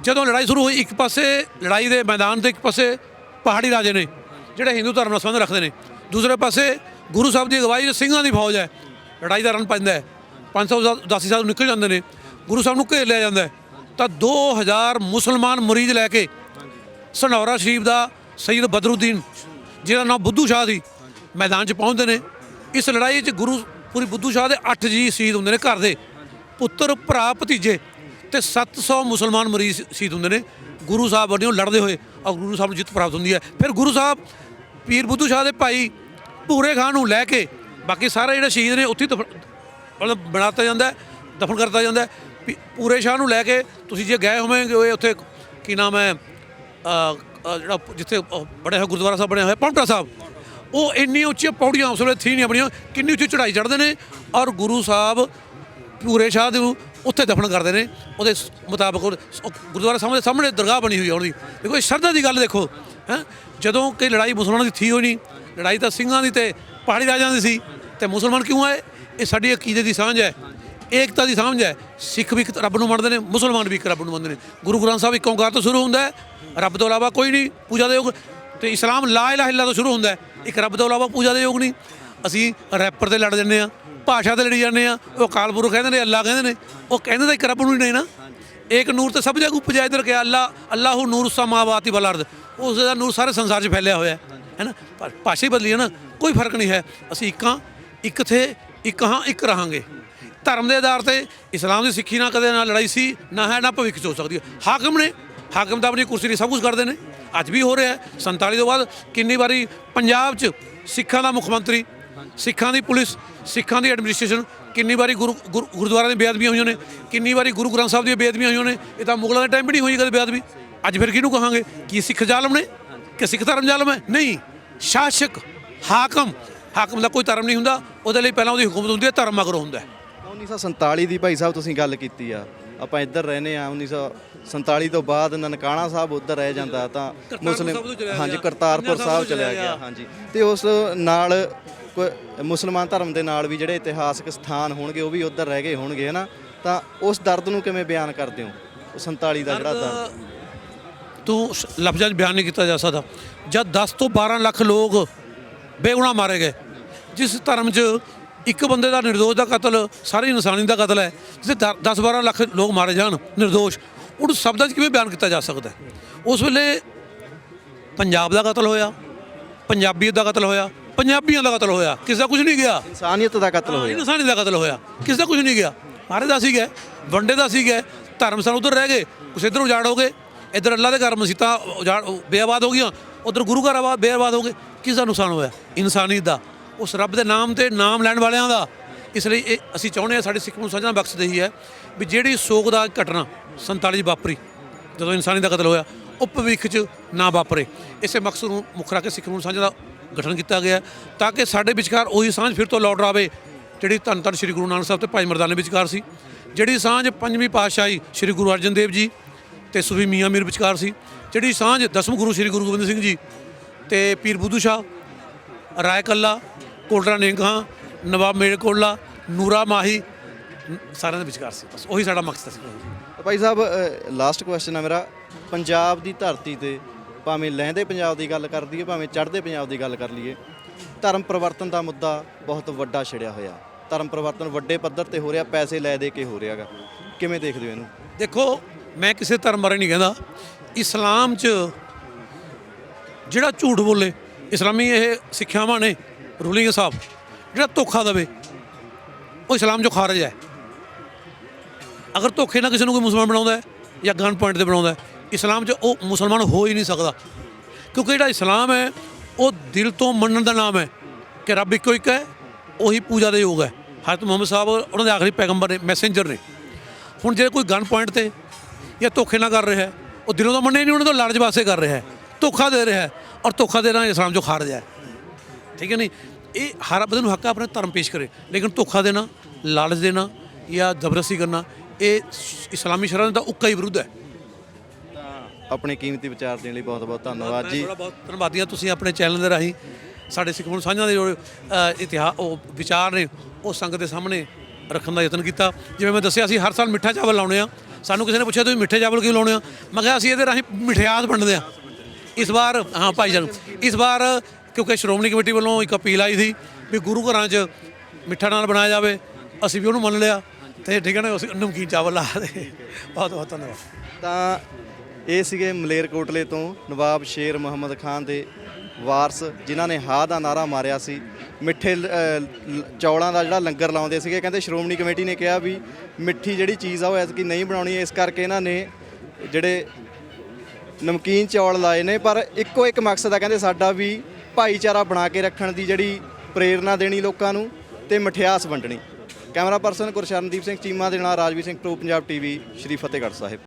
ਜਦੋਂ ਲੜਾਈ ਸ਼ੁਰੂ ਹੋਈ, ਇੱਕ ਪਾਸੇ ਲੜਾਈ ਦੇ ਮੈਦਾਨ ਤੇ ਇੱਕ ਪਾਸੇ ਪਹਾੜੀ ਰਾਜੇ ਨੇ ਜਿਹੜੇ ਹਿੰਦੂ ਧਰਮ ਨਾਲ ਸੰਬੰਧ ਰੱਖਦੇ ਨੇ, ਦੂਸਰੇ ਪਾਸੇ ਗੁਰੂ ਸਾਹਿਬ ਦੀ ਅਗਵਾਈ ਸਿੰਘਾਂ ਦੀ ਫੌਜ ਹੈ। ਲੜਾਈ ਦਾ ਰਨ ਪੈਂਦਾ ਹੈ, 582 ਸਾਲ ਨਿਕਲ ਜਾਂਦੇ ਨੇ, ਗੁਰੂ ਸਾਹਿਬ ਨੂੰ ਘੇਰ ਲਿਆ ਜਾਂਦਾ ਹੈ। ਤਾਂ 2000 ਮੁਸਲਮਾਨ ਮੁਰੀਦ ਲੈ ਕੇ ਸਨੌਰਾ ਸ਼ਰੀਫ ਦਾ ਸੈਯਦ ਬਦਰੁੱਦੀਨ, ਜਿਹਦਾ ਨਾਮ ਬੁੱਧੂ ਸ਼ਾਹ ਸੀ, ਮੈਦਾਨ 'ਚ ਪਹੁੰਚਦੇ ਨੇ। ਇਸ ਲੜਾਈ 'ਚ ਪੂਰੀ ਬੁੱਧੂ ਸ਼ਾਹ ਦੇ 8 ਜੀ ਸ਼ਹੀਦ ਹੁੰਦੇ ਨੇ, ਘਰ ਦੇ ਪੁੱਤਰ ਭਰਾ ਭਤੀਜੇ, ਤੇ 700 ਮੁਸਲਮਾਨ ਮਰੀਜ਼ ਸ਼ਹੀਦ ਹੁੰਦੇ ਨੇ ਗੁਰੂ ਸਾਹਿਬ ਵੱਲੋਂ ਲੜਦੇ ਹੋਏ, ਔਰ ਗੁਰੂ ਸਾਹਿਬ ਨੂੰ ਜਿੱਤ ਪ੍ਰਾਪਤ ਹੁੰਦੀ ਹੈ। ਫਿਰ ਗੁਰੂ ਸਾਹਿਬ ਪੀਰ ਬੁੱਧੂ ਸ਼ਾਹ ਦੇ ਭਾਈ ਭੂਰੇ ਖਾਨ ਨੂੰ ਲੈ ਕੇ ਬਾਕੀ ਸਾਰੇ ਜਿਹੜੇ ਸ਼ਹੀਦ ਨੇ ਉੱਥੇ ਮਤਲਬ ਬਣਾਤਾ ਜਾਂਦਾ, ਦਫਨ ਕਰਤਾ ਜਾਂਦਾ। ਪੂਰੇ ਸ਼ਾਹ ਨੂੰ ਲੈ ਕੇ ਤੁਸੀਂ ਜੇ ਗਏ ਹੋਵੇਂਗੇ ਉੱਥੇ ਕੀ ਨਾਮ ਹੈ ਜਿਹੜਾ ਜਿੱਥੇ ਬਣਿਆ ਹੋਇਆ ਗੁਰਦੁਆਰਾ ਸਾਹਿਬ ਬਣਿਆ ਹੋਇਆ ਪਾਉਂਟਾ ਸਾਹਿਬ, ਉਹ ਇੰਨੀਆਂ ਉੱਚੀਆਂ ਪੌੜੀਆਂ ਉਸ ਵੇਲੇ ਥੀ ਨਹੀਂ ਆਪਣੀਆਂ, ਕਿੰਨੀ ਉੱਚੀ ਚੜ੍ਹਾਈ ਚੜ੍ਹਦੇ ਨੇ, ਔਰ ਗੁਰੂ ਸਾਹਿਬ ਪੂਰੇ ਸ਼ਾਹ ਦੇ ਉੱਥੇ ਦਫਨ ਕਰਦੇ ਨੇ। ਉਹਦੇ ਮੁਤਾਬਕ ਗੁਰਦੁਆਰਾ ਸਾਹਿਬ ਸਾਹਮਣੇ ਦਰਗਾਹ ਬਣੀ ਹੋਈ ਹੈ ਉਹਦੀ। ਦੇਖੋ ਇਹ ਸ਼ਰਧਾ ਦੀ ਗੱਲ ਦੇਖੋ ਹੈਂ। ਜਦੋਂ ਕਿ ਲੜਾਈ ਮੁਸਲਮਾਨਾਂ ਦੀ ਥੀ ਹੋਈ ਨਹੀਂ, ਲੜਾਈ ਤਾਂ ਸਿੰਘਾਂ ਦੀ ਤੇ ਪਹਾੜੀ ਰਾਜਾਂ ਦੀ ਸੀ, ਤੇ ਮੁਸਲਮਾਨ ਕਿਉਂ ਆਏ? ਇਹ ਸਾਡੀ ਅਕੀਦੇ ਦੀ ਸਾਂਝ ਹੈ, ਏਕਤਾ ਦੀ ਸਾਂਝ ਹੈ। ਸਿੱਖ ਵੀ ਇੱਕ ਰੱਬ ਨੂੰ ਮੰਨਦੇ ਨੇ, ਮੁਸਲਮਾਨ ਵੀ ਇੱਕ ਰੱਬ ਨੂੰ ਮੰਨਦੇ ਨੇ। ਗੁਰੂ ਗ੍ਰੰਥ ਸਾਹਿਬ ਇੱਕ ਓਂਕਾਰ ਤੋਂ ਸ਼ੁਰੂ ਹੁੰਦਾ ਹੈ, ਰੱਬ ਤੋਂ ਇਲਾਵਾ ਕੋਈ ਨਹੀਂ ਪੂਜਾ ਦੇ ਯੋਗ, ਤੇ ਇਸਲਾਮ ਲਾ ਇਲਾਹਾ ਇਲਾ ਤੋਂ ਸ਼ੁਰੂ ਹੁੰਦਾ ਹੈ, ਇੱਕ ਰੱਬ ਤੋਂ ਇਲਾਵਾ ਪੂਜਾ ਦੇ ਯੋਗ ਨਹੀਂ। ਅਸੀਂ ਰੈਪਰ 'ਤੇ ਲੜ ਜਾਂਦੇ ਹਾਂ, ਭਾਸ਼ਾ 'ਤੇ ਲੜੀ ਜਾਂਦੇ ਹਾਂ। ਉਹ ਅਕਾਲ ਪੁਰਖ ਕਹਿੰਦੇ ਨੇ, ਅੱਲਾ ਕਹਿੰਦੇ ਨੇ, ਉਹ ਕਹਿੰਦੇ ਤਾਂ ਇੱਕ ਰੱਬ ਨੂੰ ਹੀ ਨਹੀਂ ਨਾ। ਏਕ ਨੂਰ ਤੇ ਸਭ ਜਗ ਉਪਜਿਆ, ਇੱਧਰ ਕਿਹਾ ਅੱਲਾਹੂ ਨੂਰ ਸਮਾਵਾਤੀ ਵਲ ਅਰਦ, ਉਸ ਦਾ ਨੂਰ ਸਾਰੇ ਸੰਸਾਰ 'ਚ ਫੈਲਿਆ ਹੋਇਆ ਹੈ ਨਾ। ਭਾਸ਼ਾ ਹੀ ਬਦਲੀ ਹੈ ਨਾ, ਕੋਈ ਫਰਕ ਨਹੀਂ ਹੈ। ਅਸੀਂ ਇੱਕ ਹਾਂ, ਇੱਕ ਥੇ, ਇੱਕ ਹਾਂ, ਇੱਕ ਰਹਾਂਗੇ। ਧਰਮ ਦੇ ਆਧਾਰ ਤੇ ਇਸਲਾਮ ਦੀ ਸਿੱਖੀ ਨਾਲ ਕਦੇ ਨਾ ਲੜਾਈ ਸੀ, ਨਾ ਹੈ, ਨਾ ਭਵਿੱਖ 'ਚ ਹੋ ਸਕਦੀ ਹੈ। ਹਾਕਮ ਨੇ, ਹਾਕਮ ਤਾਂ ਆਪਣੀ ਕੁਰਸੀ ਲਈ ਸਭ ਕੁਝ ਕਰਦੇ ਨੇ, ਅੱਜ ਵੀ ਹੋ ਰਿਹਾ ਹੈ। 47 ਤੋਂ ਬਾਅਦ ਕਿੰਨੀ ਵਾਰੀ ਪੰਜਾਬ 'ਚ ਸਿੱਖਾਂ ਦਾ ਮੁੱਖ ਮੰਤਰੀ, ਸਿੱਖਾਂ ਦੀ ਪੁਲਿਸ, ਸਿੱਖਾਂ ਦੀ ਐਡਮਿਨਿਸਟ੍ਰੇਸ਼ਨ, ਕਿੰਨੀ ਵਾਰੀ ਗੁਰਦੁਆਰਿਆਂ ਦੀਆਂ ਬੇਅਦਬੀਆਂ ਹੋਈਆਂ ਨੇ, ਕਿੰਨੀ ਵਾਰੀ ਗੁਰੂ ਗ੍ਰੰਥ ਸਾਹਿਬ ਦੀਆਂ ਬੇਅਦਬੀਆਂ ਹੋਈਆਂ ਨੇ। ਇਹ ਤਾਂ ਮੁਗਲਾਂ ਦੇ ਟਾਈਮ ਵੀ ਨਹੀਂ ਹੋਈ ਕਦੇ ਬੇਅਦਬੀ। ਅੱਜ ਫਿਰ ਕਿਹਨੂੰ ਕਹਾਂਗੇ ਕਿ ਸਿੱਖ ਜ਼ਾਲਮ ਨੇ, ਕਿ ਸਿੱਖ ਧਰਮ ਜ਼ਾਲਮ ਹੈ? ਨਹੀਂ, ਸ਼ਾਸਕ, ਹਾਕਮ, ਹਾਕਮ ਦਾ ਕੋਈ ਧਰਮ ਨਹੀਂ ਹੁੰਦਾ, ਉਹਦੇ ਲਈ ਪਹਿਲਾਂ ਉਹਦੀ ਹੁਕੂਮਤ ਹੁੰਦੀ ਹੈ, ਧਰਮ ਮਗਰੋਂ ਹੁੰਦਾ ਹੈ। 1947 ਦੀ ਭਾਈ ਸਾਹਿਬ ਤੁਸੀਂ ਗੱਲ ਕੀਤੀ ਆ, ਆਪਾਂ ਇੱਧਰ ਰਹਿੰਦੇ ਆ। 1947 ਤੋਂ ਬਾਅਦ ਨਨਕਾਣਾ ਸਾਹਿਬ ਉੱਧਰ ਰਹਿ ਜਾਂਦਾ ਤਾਂ ਮੁਸਲਿਮ, ਹਾਂਜੀ, ਕਰਤਾਰਪੁਰ ਸਾਹਿਬ ਚਲਿਆ ਗਿਆ, ਹਾਂਜੀ। ਤੇ ਉਸ ਨਾਲ ਮੁਸਲਮਾਨ ਧਰਮ ਦੇ ਨਾਲ ਵੀ ਜਿਹੜੇ ਇਤਿਹਾਸਕ ਸਥਾਨ ਹੋਣਗੇ ਉਹ ਵੀ ਉੱਧਰ ਰਹਿ ਗਏ ਹੋਣਗੇ, ਹੈ ਨਾ। ਤਾਂ ਉਸ ਦਰਦ ਨੂੰ ਕਿਵੇਂ ਬਿਆਨ ਕਰਦੇ ਹੋ? 47 ਦਾ ਜਿਹੜਾ ਦਰਦ ਤੂੰ ਲਫ਼ਜ਼ਾਂ 'ਚ ਬਿਆਨ ਨਹੀਂ ਕੀਤਾ ਜਾ ਸਕਦਾ। ਜਦ 10 ਤੋਂ 12 ਲੱਖ ਲੋਕ ਬੇਗੁਨਾਹ ਮਾਰੇ ਗਏ, ਜਿਸ ਧਰਮ 'ਚ ਇੱਕ ਬੰਦੇ ਦਾ ਨਿਰਦੋਸ਼ ਦਾ ਕਤਲ ਸਾਰੀ ਇਨਸਾਨੀਅਤ ਦਾ ਕਤਲ ਹੈ, ਜਿੱਥੇ 10-12 ਲੱਖ ਲੋਕ ਮਾਰੇ ਜਾਣ ਨਿਰਦੋਸ਼, ਉਹਨੂੰ ਸ਼ਬਦਾਂ 'ਚ ਕਿਵੇਂ ਬਿਆਨ ਕੀਤਾ ਜਾ ਸਕਦਾ? ਉਸ ਵੇਲੇ ਪੰਜਾਬ ਦਾ ਕਤਲ ਹੋਇਆ, ਪੰਜਾਬੀਅਤ ਦਾ ਕਤਲ ਹੋਇਆ, ਪੰਜਾਬੀਆਂ ਦਾ ਕਤਲ ਹੋਇਆ, ਕਿਸੇ ਦਾ ਕੁਝ ਨਹੀਂ ਗਿਆ। ਇਨਸਾਨੀਅਤ ਦਾ ਕਤਲ ਹੋਇਆ, ਇਨਸਾਨੀਅਤ ਦਾ ਕਤਲ ਹੋਇਆ, ਕਿਸੇ ਦਾ ਕੁਝ ਨਹੀਂ ਗਿਆ। ਮਾਰੇ ਦਾ ਸੀਗਾ, ਵੰਡੇ ਦਾ ਸੀਗਾ, ਧਰਮ ਸਨ ਉੱਧਰ ਰਹਿ ਗਏ, ਕੁਛ ਇੱਧਰ ਉਜਾੜ ਹੋ ਗਏ, ਇੱਧਰ ਅੱਲਾ ਦੇ ਘਰ ਮਸੀਤਾਂ ਉਜਾੜ ਬੇਆਬਾਦ ਹੋ ਗਈਆਂ, ਉੱਧਰ ਗੁਰੂ ਘਰ ਬੇਆਬਾਦ ਹੋ ਗਏ। ਕਿਸ ਦਾ ਨੁਕਸਾਨ ਹੋਇਆ? ਇਨਸਾਨੀਅਤ ਦਾ, ਉਸ ਰੱਬ ਦੇ ਨਾਮ ਤੇ ਨਾਮ ਲੈਣ ਵਾਲਿਆਂ ਦਾ। ਇਸ ਲਈ ਇਹ ਅਸੀਂ ਚਾਹੁੰਦੇ ਹਾਂ, ਸਾਡੇ ਸਿੱਖ ਨੂੰ ਸਾਂਝਾ ਬਖਸ਼ ਹੀ ਹੈ ਵੀ ਜਿਹੜੀ ਸੋਗ ਦਾ ਘਟਨਾ 47 ਵਾਪਰੀ, ਜਦੋਂ ਇਨਸਾਨੀ ਦਾ ਕਤਲ ਹੋਇਆ, ਉਹ ਭਵਿੱਖ 'ਚ ਨਾ ਵਾਪਰੇ। ਇਸੇ ਮਕਸਦ ਨੂੰ ਮੁੱਖ ਰੱਖ ਕੇ ਸਿੱਖ ਨੂੰ ਸਾਂਝਾ ਦਾ ਗਠਨ ਕੀਤਾ ਗਿਆ, ਤਾਂ ਕਿ ਸਾਡੇ ਵਿਚਕਾਰ ਉਹੀ ਸਾਂਝ ਫਿਰ ਤੋਂ ਲੌਟ ਆਵੇ ਜਿਹੜੀ ਧੰਨ ਧੰਨ ਸ਼੍ਰੀ ਗੁਰੂ ਨਾਨਕ ਸਾਹਿਬ ਤੇ ਭਾਈ ਮਰਦਾਨੇ ਵਿਚਕਾਰ ਸੀ, ਜਿਹੜੀ ਸਾਂਝ ਪੰਜਵੀਂ ਪਾਤਸ਼ਾਹੀ ਸ਼੍ਰੀ ਗੁਰੂ ਅਰਜਨ ਦੇਵ ਜੀ ਤੇ ਸੂਫੀ ਮੀਆਂ ਮੀਰ ਵਿਚਕਾਰ ਸੀ, ਜਿਹੜੀ ਸਾਂਝ ਦਸਮ ਗੁਰੂ ਸ਼੍ਰੀ ਗੁਰੂ ਗੋਬਿੰਦ ਸਿੰਘ ਜੀ ਤੇ ਪੀਰ ਬੁੱਧੂ ਸ਼ਾਹ, ਰਾਏ ਕੱਲਾ, ਕੋਟਲਾ ਨਿਹੰਗਾਂ, ਨਵਾਬ ਮੇਰਕੋਟਲਾ, ਨੂਰਾ ਮਾਹੀ, ਸਾਰਿਆਂ ਦੇ ਵਿਚਕਾਰ ਸੀ। ਬਸ ਉਹੀ ਸਾਡਾ ਮਕਸਦ ਸੀ। ਭਾਈ ਸਾਹਿਬ, ਲਾਸਟ ਕੁਐਸਚਨ ਹੈ ਮੇਰਾ। ਪੰਜਾਬ ਦੀ ਧਰਤੀ ਤੇ ਭਾਵੇਂ ਲਹਿੰਦੇ ਪੰਜਾਬ ਦੀ ਗੱਲ ਕਰ ਲਈਏ, ਭਾਵੇਂ ਚੜ੍ਹਦੇ ਪੰਜਾਬ ਦੀ ਗੱਲ ਕਰ ਲਈਏ, ਧਰਮ ਪਰਿਵਰਤਨ ਦਾ ਮੁੱਦਾ ਬਹੁਤ ਵੱਡਾ ਛਿੜਿਆ ਹੋਇਆ। ਧਰਮ ਪਰਿਵਰਤਨ ਵੱਡੇ ਪੱਧਰ ਤੇ ਹੋ ਰਿਹਾ, ਪੈਸੇ ਲੈ ਦੇ ਕੇ ਹੋ ਰਿਹਾ ਗਾ। ਕਿਵੇਂ ਦੇਖਦੇ ਹੋ ਇਹਨੂੰ? ਦੇਖੋ, ਮੈਂ ਕਿਸੇ ਧਰਮ ਬਾਰੇ ਨਹੀਂ ਕਹਿੰਦਾ। ਇਸਲਾਮ 'ਚ ਜਿਹੜਾ ਝੂਠ ਬੋਲੇ, ਇਸਲਾਮੀ ਇਹ ਸਿੱਖਿਆਵਾਂ ਨੇ, ਰੂਲਿੰਗ ਸਾਹਿਬ, ਜਿਹੜਾ ਧੋਖਾ ਦੇਵੇ ਉਹ ਇਸਲਾਮ 'ਚੋਂ ਖਾਰਜ ਹੈ। ਅਗਰ ਧੋਖੇ ਨਾਲ ਕਿਸੇ ਨੂੰ ਕੋਈ ਮੁਸਲਮਾਨ ਬਣਾਉਂਦਾ ਹੈ ਜਾਂ ਗਨ ਪੁਆਇੰਟ 'ਤੇ ਬਣਾਉਂਦਾ ਹੈ, ਇਸਲਾਮ 'ਚ ਉਹ ਮੁਸਲਮਾਨ ਹੋ ਹੀ ਨਹੀਂ ਸਕਦਾ। ਕਿਉਂਕਿ ਜਿਹੜਾ ਇਸਲਾਮ ਹੈ ਉਹ ਦਿਲ ਤੋਂ ਮੰਨਣ ਦਾ ਨਾਮ ਹੈ ਕਿ ਰੱਬ ਇੱਕੋ ਇੱਕ ਹੈ, ਉਹੀ ਪੂਜਾ ਦੇ ਯੋਗ ਹੈ। ਹਜ਼ਰਤ ਮੁਹੰਮਦ ਸਾਹਿਬ ਉਹਨਾਂ ਦੇ ਆਖਰੀ ਪੈਗੰਬਰ ਨੇ, ਮੈਸੇਂਜਰ ਨੇ। ਹੁਣ ਜੇ ਕੋਈ ਗਨ ਪੁਆਇੰਟ 'ਤੇ ਜਾਂ ਧੋਖੇ ਨਾਲ ਕਰ ਰਿਹਾ ਹੈ, ਉਹ ਦਿਲੋਂ ਤਾਂ ਮੰਨੇ ਨਹੀਂ, ਉਹਨਾਂ ਤੋਂ ਲਾਲਚ ਵਾਸਤੇ ਕਰ ਰਿਹਾ ਹੈ, ਧੋਖਾ ਦੇ ਰਿਹਾ ਹੈ, ਔਰ ਧੋਖਾ ਦੇਣਾ ਇਸਲਾਮ 'ਚੋਂ ਖਾਰਜ ਹੈ। ਠੀਕ ਹੈ ਨਹੀਂ? ਇਹ ਹਰ ਬੰਦੇ ਨੂੰ ਹੱਕ ਹੈ ਆਪਣੇ ਧਰਮ ਪੇਸ਼ ਕਰੇ, ਲੇਕਿਨ ਧੋਖਾ ਦੇਣਾ, ਲਾਲਚ ਦੇਣਾ ਜਾਂ ਜ਼ਬਰਦਸਤੀ ਕਰਨਾ, ਇਹ ਇਸਲਾਮੀ ਸ਼ਰਅ ਦਾ ਉੱਕਾ ਹੀ ਵਿਰੁੱਧ ਹੈ। ਆਪਣੇ ਕੀਮਤੀ ਵਿਚਾਰ ਦੇਣ ਲਈ ਬਹੁਤ ਬਹੁਤ ਧੰਨਵਾਦ ਜੀ। ਬਹੁਤ ਧੰਨਵਾਦੀ ਹਾਂ, ਤੁਸੀਂ ਆਪਣੇ ਚੈਨਲ ਦੇ ਰਾਹੀਂ ਸਾਡੇ ਸਿੱਖ ਨੂੰ ਸਾਂਝਾਂ ਦੇ ਜੋ ਇਤਿਹਾਸ, ਉਹ ਵਿਚਾਰ ਨੇ, ਉਹ ਸੰਗਤ ਦੇ ਸਾਹਮਣੇ ਰੱਖਣ ਦਾ ਯਤਨ ਕੀਤਾ। ਜਿਵੇਂ ਮੈਂ ਦੱਸਿਆ, ਅਸੀਂ ਹਰ ਸਾਲ ਮਿੱਠਾ ਚਾਵਲ ਲਾਉਂਦੇ ਹਾਂ। ਸਾਨੂੰ ਕਿਸੇ ਨੇ ਪੁੱਛਿਆ ਤੁਸੀਂ ਮਿੱਠੇ ਚਾਵਲ ਕਿਉਂ ਲਾਉਂਦੇ ਹੋ? ਮੈਂ ਕਿਹਾ ਅਸੀਂ ਇਹਦੇ ਰਾਹੀਂ ਮਿਠਿਆਸ ਵੰਡਦੇ ਹਾਂ। ਇਸ ਵਾਰ, ਹਾਂ ਭਾਈ ਜਾਨ, ਇਸ ਵਾਰ ਕਿਉਂਕਿ ਸ਼੍ਰੋਮਣੀ ਕਮੇਟੀ ਵੱਲੋਂ ਇੱਕ ਅਪੀਲ ਆਈ ਸੀ ਵੀ ਗੁਰੂ ਘਰਾਂ 'ਚ ਮਿੱਠਾ ਨਾਲ ਬਣਾਇਆ ਜਾਵੇ, ਅਸੀਂ ਵੀ ਉਹਨੂੰ ਮੰਨ ਲਿਆ ਤੇ ਠੀਕ ਹੈ ਨਾ, ਅਸੀਂ ਨਮਕੀਨ ਚਾਵਲ ਲਾ ਦੇ। ਬਹੁਤ ਬਹੁਤ ਧੰਨਵਾਦ। ਤਾਂ ਇਹ ਸੀਗੇ ਮਲੇਰਕੋਟਲੇ ਤੋਂ ਨਵਾਬ ਸ਼ੇਰ ਮੁਹੰਮਦ ਖਾਨ ਦੇ ਵਾਰਸ, ਜਿਨ੍ਹਾਂ ਨੇ ਹਾਂ ਦਾ ਨਾਰਾ ਮਾਰਿਆ ਸੀ। ਮਿੱਠੇ ਚੌਲਾਂ ਦਾ ਜਿਹੜਾ ਲੰਗਰ ਲਾਉਂਦੇ ਸੀਗੇ, ਕਹਿੰਦੇ ਸ਼੍ਰੋਮਣੀ ਕਮੇਟੀ ਨੇ ਕਿਹਾ ਵੀ ਮਿੱਠੀ ਜਿਹੜੀ ਚੀਜ਼ ਆ ਉਹ ਐਤਕੀ ਨਹੀਂ ਬਣਾਉਣੀ, ਇਸ ਕਰਕੇ ਇਹਨਾਂ ਨੇ ਜਿਹੜੇ ਨਮਕੀਨ ਚੌਲ ਲਾਏ ਨੇ। ਪਰ ਇੱਕੋ ਇੱਕ ਮਕਸਦ ਆ, ਕਹਿੰਦੇ ਸਾਡਾ ਵੀ ਭਾਈਚਾਰਾ ਬਣਾ ਕੇ ਰੱਖਣ ਦੀ ਜਿਹੜੀ ਪ੍ਰੇਰਨਾ ਦੇਣੀ ਲੋਕਾਂ ਨੂੰ ਤੇ ਮਠਿਆਸ ਵੰਡਣੀ। ਕੈਮਰਾ ਪਰਸਨ ਗੁਰਸ਼ਰਨਦੀਪ ਸਿੰਘ ਚੀਮਾ ਦੇ ਨਾਲ ਰਾਜਵੀਰ ਸਿੰਘ, ਪ੍ਰੋ ਪੰਜਾਬ ਟੀਵੀ, ਸ਼੍ਰੀ ਫਤਿਹਗੜ੍ਹ ਸਾਹਿਬ।